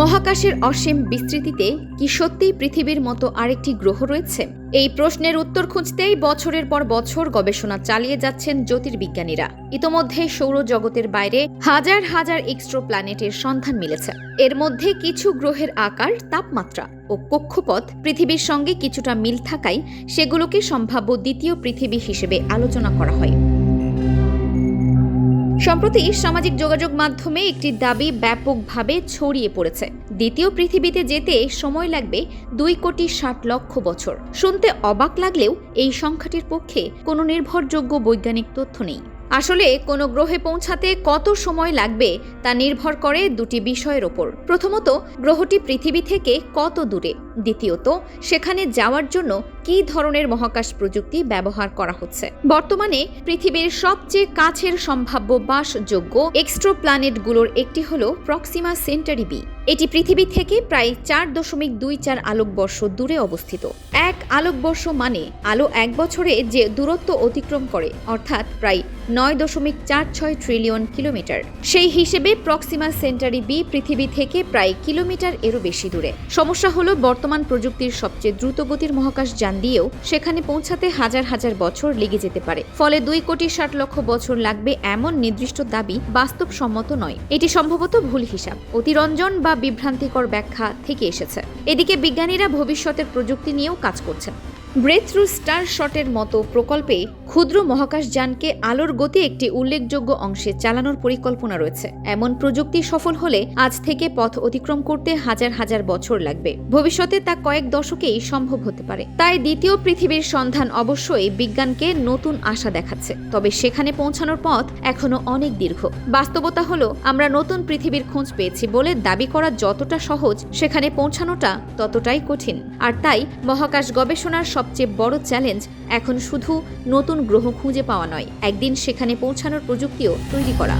মহাকাশের অসীম বিস্তৃতিতে কি সত্যিই পৃথিবীর মতো আরেকটি গ্রহ রয়েছে? এই প্রশ্নের উত্তর খুঁজতেই বছরের পর বছর গবেষণা চালিয়ে যাচ্ছেন জ্যোতির্বিজ্ঞানীরা। ইতোমধ্যে সৌরজগতের বাইরে হাজার হাজার এক্সট্রোপ্ল্যানেটের সন্ধান মিলেছে। এর মধ্যে কিছু গ্রহের আকার, তাপমাত্রা ও কক্ষপথ পৃথিবীর সঙ্গে কিছুটা মিল থাকায় সেগুলোকে সম্ভাব্য দ্বিতীয় পৃথিবী হিসেবে আলোচনা করা হয়। সম্প্রতি সামাজিক যোগাযোগ মাধ্যমে একটি দাবি ব্যাপকভাবে ছড়িয়ে পড়েছে। দ্বিতীয় পৃথিবীতে যেতে সময় লাগবে 2,60,00,000 বছর। শুনতে অবাক লাগলেও এই সংখ্যাটির পক্ষে কোনো নির্ভরযোগ্য বৈজ্ঞানিক তথ্য নেই। আসলে কোনো গ্রহে পৌঁছাতে কত সময় লাগবে তা নির্ভর করে দুটি বিষয়ের ওপর। প্রথমত, গ্রহটি পৃথিবী থেকে কত দূরে। দ্বিতীয়ত, সেখানে যাওয়ার জন্য কী ধরনের মহাকাশ প্রযুক্তি ব্যবহার করা হচ্ছে। বর্তমানে পৃথিবীর সবচেয়ে কাছের সম্ভাব্য বাসযোগ্য এক্সট্রোপ্ল্যানেটগুলোর একটি হল প্রক্সিমা সেন্টারি বি। এটি পৃথিবী থেকে প্রায় 4.24 আলোকবর্ষ দূরে অবস্থিত। এক আলোকবর্ষ মানে আলো এক বছরে যে দূরত্ব অতিক্রম করে, অর্থাৎ প্রায় 9.46 ট্রিলিয়ন কিলোমিটার। সেই হিসেবে প্রক্সিমা সেন্টারি বি পৃথিবী থেকে প্রায় কিলোমিটার এরও বেশি দূরে। সমস্যা হলো, বর্তমান প্রযুক্তির সবচেয়ে দ্রুতগতির মহাকাশ যান দিয়েও সেখানে পৌঁছাতে হাজার হাজার বছর লেগে যেতে পারে। ফলে 2,60,00,000 বছর লাগবে এমন নির্দিষ্ট দাবি বাস্তবসম্মত নয়। এটি সম্ভবত ভুল হিসাব, অতিরঞ্জন বা বিভ্রান্তিকর ব্যাখ্যা থেকে এসেছে। এদিকে বিজ্ঞানীরা ভবিষ্যতের প্রযুক্তি নিয়েও কাজ করছেন। ব্রেকথ্রু স্টার শটের মতো প্রকল্পে ক্ষুদ্র মহাকাশযানকে আলোর গতি একটি উল্লেখযোগ্য অংশে চালানোর পরিকল্পনা রয়েছে। এমন প্রযুক্তি সফল হলে আজ থেকে পথ অতিক্রম করতে হাজার হাজার বছর লাগবে। ভবিষ্যতে তা কয়েক দশকেই সম্ভব হতে পারে। তাই দ্বিতীয় পৃথিবীর সন্ধান অবশ্যই বিজ্ঞানকে নতুন আশা দেখাচ্ছে। তবে সেখানে পৌঁছানোর পথ এখনো অনেক দীর্ঘ। বাস্তবতা হলো, আমরা নতুন পৃথিবীর খোঁজ পেয়েছি বলে দাবি করা যতটা সহজ, সেখানে পৌঁছানোটা ততটাই কঠিন। আর তাই মহাকাশ গবেষণার সবচেয়ে বড় চ্যালেঞ্জ এখন শুধু নতুন গ্রহ খুঁজে পাওয়া নয়, একদিন সেখানে পৌঁছানোর প্রযুক্তিও তৈরি করা।